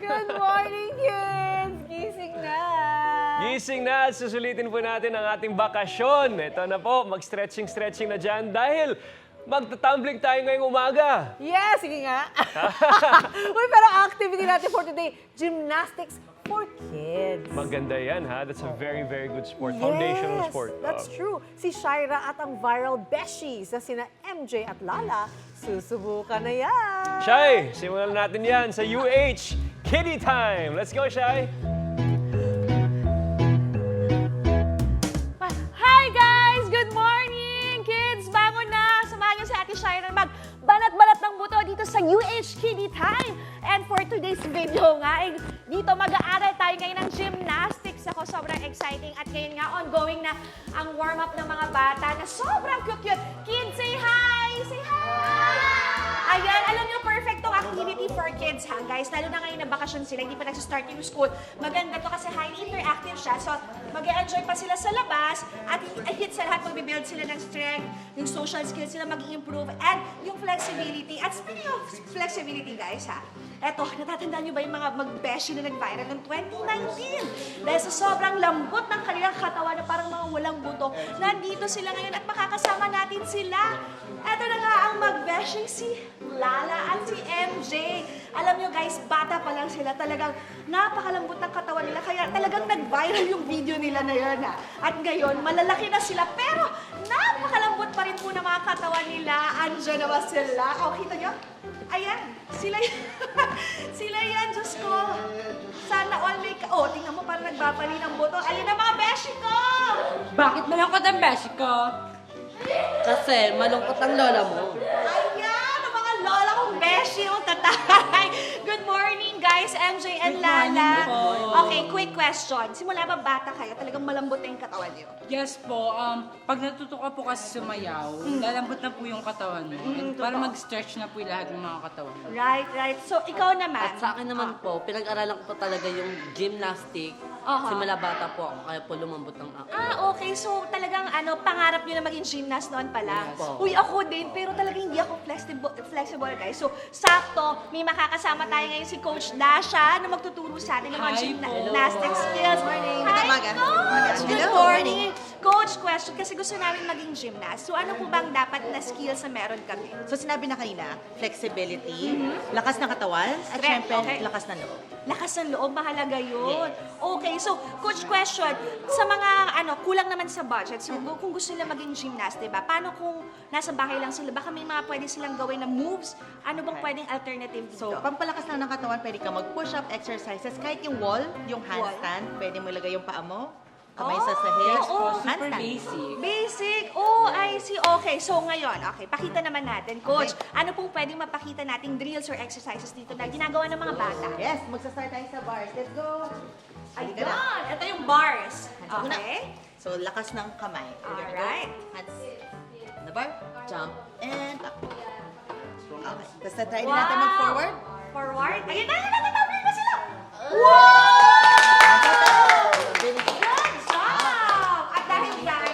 Good morning, kids! Gising na! Gising na at susulitin po natin ang ating bakasyon. Ito na po, mag-stretching na dyan dahil magta-tumbling tayo ngayong umaga. Yes, sige nga. Uy, pero ang activity natin for today, gymnastics for kids. Maganda yan ha, that's a very, very good sport, foundational sport. That's true. Si Shaira at ang viral Beshies na sina MJ at Lala, susubukan na yan. Shai, simulan natin yan sa UH Kiddie Time. Let's go, Shai. Hi guys! Good morning! Kids, bangon na! Samahan niyo si Ate Shaira magbanat-banat ng buto dito sa UH Kiddie Time. And for today's video nga, dito mag-aaral tayo ngayon ng gymnastics. Ako sobrang exciting at ngayon nga ongoing na ang warm-up ng mga bata na sobrang cute. Kids, say hi! Say hi! Ayan, alam niyo, perfect tong activity for kids ha, guys. Lalo na ngayon na bakasyon sila, hindi pa nagsistart yung school. Maganda to kasi highly interactive siya. So, mag-e-enjoy pa sila sa labas at hit sa lahat, mag-build sila ng strength, yung social skills sila mag-improve, and yung flexibility. At speaking of flexibility, guys ha, eto, natatandaan niyo ba yung mga mag-beshi na nag-viral noong 2019? Dahil sa sobrang lambot ng kanilang katawan na parang mga walang buto, nandito sila ngayon at makakasama natin sila. Eto na nga ang mag-beshi si Lala at si MJ. Alam niyo guys, bata pa lang sila. Talagang napakalambot ng katawan nila. Kaya talagang nag-viral yung video nila na yun ha. At ngayon, malalaki na sila. Pero napakalambot pa rin po ng mga katawan nila. Andiyan na ba sila? O, kita niyo? Ayan, sila yan. Sila yan, Diyos ko. Sana all may oh, tingnan mo parang nagbabali ng buto. Ayun na mga beshi ko! Bakit malungkot ang beshi ko? Kasi malungkot ang lola mo. Ayan, ang mga lola kong beshi, yung tatay. Good morning, guys, MJ and Lala. Okay, quick question. Simula ba bata kayo, talagang malambot na yung katawan niyo? Yes po, pag natuto ka po kasi sumayaw, lalambot na po yung katawan mo. And para mag-stretch na po yung lahat ng mga katawan. Right. So, ikaw naman. At sa akin naman po, pinag-aralan ko po talaga yung gymnastic. Simula bata po ako, kaya po lumambot ang ako. Okay. So, talagang pangarap niyo na maging gymnast noon pa lang. Yes po. Uy, ako din, pero talagang hindi ako flexible, guys. So, sakto, may makakasama tayo ngayon si Coach Dasha na magtuturo sa atin ng mga Hi gymnastic skills. Morning. Hi, Umaga. Coach! Good Hello. morning. Coach, question, kasi gusto namin maging gymnast. So, ano po bang dapat na skills na meron kami? So sinabi na kanina, flexibility, lakas ng katawan, at Strength, syempre, okay. lakas ng loob. Lakas ng loob, mahalaga yun. Okay, so, Coach, question, sa mga, kulang naman sa budget, so kung gusto nila maging gymnast, diba? Paano kung nasa bahay lang sila? Baka may mga pwede silang gawin na moves? Ano bang pwedeng alternative dito? So, pampalakas lang ng katawan, pwede ka mag-push-up exercises, kahit yung wall, yung handstand, pwede mo ilagay yung paa mo, kamay sa sahig, Yes po, super handstand. basic. Basic. I see. Okay, so ngayon, pakita naman natin. Coach, ano pong pwedeng mapakita nating drills or exercises dito na ginagawa ng mga bata? Yes, magsa-start tayo sa bars. Let's go! Halika na. Ayun, ito yung bars. Hands muna. Okay. So, lakas ng kamay. We're gonna go. Alright. Hands on the bar, jump, and up. Okay, tapos try din natin mag-forward. Forward. Ayun na, tatawin na sila. Wow! Good job! At dahil dyan,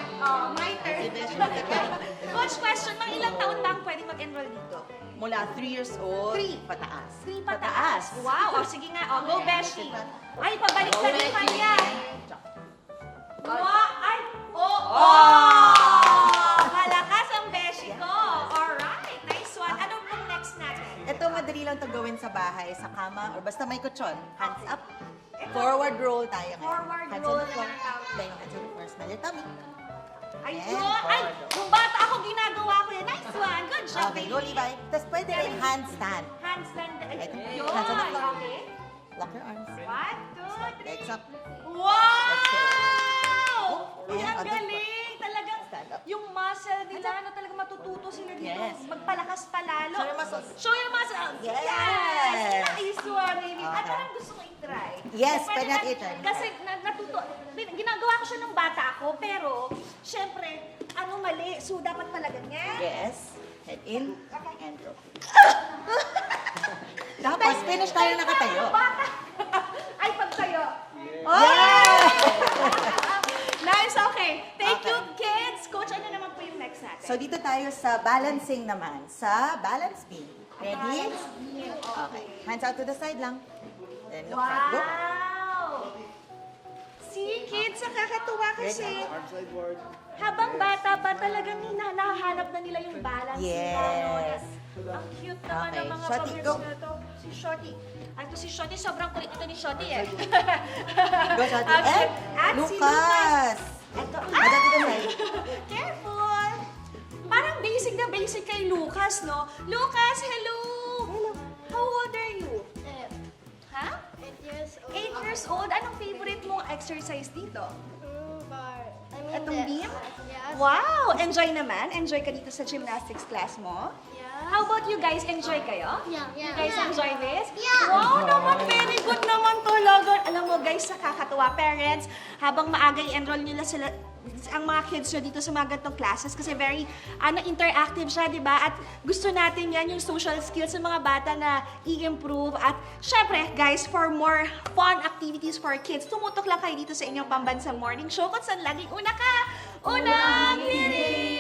my turn. Coach, question, mga ilang taon ba ang pwedeng mag-enroll dito? Mula 3 years old, 3. pataas. 3 pataas. Wow! Sige nga. Go, Beshi. Ay, pabalik ka din kanya. Wow! Ay! Malakas ang Beshi ko. Alright. Nice one. Anong pong next natin? Ito, madali lang to gawin sa bahay, sa kama, or basta may kutsyon. Hands up. Forward roll tayo ngayon. Forward hands roll on the floor. naman ang tawag. Then, hands on the floor. Smell your tummy. Ayun! Ay! Kung bata ako, ginagawa ko yan. Nice one. Good job, Okay, baby. go, Levi. Tapos pwede rin handstand. Handstand. Ito. Yun. Hands on the floor. Okay. Lock your arms. 1, 2, 3. Legs up. Wow! Oh, Uy, ayan, ang other galing! Talagang Stand up. yung muscle nila, talagang matututo sila dito. Yes. Magpalakas pa lalo. Show your muscles. Show your muscles. Yes. Nice one, baby. At Okay. parang gusto ko i-try. Yes, pwede natin i-try. Kasi natuto. Ginagawa ko siya nung bata ako, pero, syempre, mali. So, dapat pala ganyan. Yes. Head in and drop. Tapos, finish tayo nakatayo. Bata. Ay, pagtayo. Nice, okay. Thank you, kids. Coach, ano naman po yung next natin? So, dito tayo sa balancing naman. Sa balance beam. Ready? Okay. Hands out to the side lang. then look front. Go. Wow! See, kids, nakakatuwa kasi habang bata pa talagang nahahanap na nila yung balance nila. No? Yes. Ang cute naman Okay. ng mga Shorty, pag-girls go. na to. Si Shorty. At si Shorty, sobrang kulit ito ni Shorty eh. Go, Shorty. Okay. And At si Lucas. Ito. Ada to the side. Careful! Parang basic na basic kay Lucas, no? Lucas, hello! Hello. How old are you? Ha? 8 years old. 8 years old. Anong favorite mong exercise dito? Itong beam? Yes. Wow! Enjoy naman? Enjoy ka dito sa gymnastics class mo? Yeah. How about you guys? Enjoy kayo? Yeah. You guys enjoy this? Yeah. Wow naman, very good naman talaga. Alam mo guys, nakakatuwa. Parents, habang maaga i-enroll nila sila, ang mga kids nyo dito sa mga ganitong classes kasi very interactive siya, di ba? At gusto natin yan, yung social skills ng mga bata na i-improve. At syempre, guys, for more fun activities for kids, tumutok lang kayo dito sa inyong pambansang morning show kung saan laging una ka, unang hiling!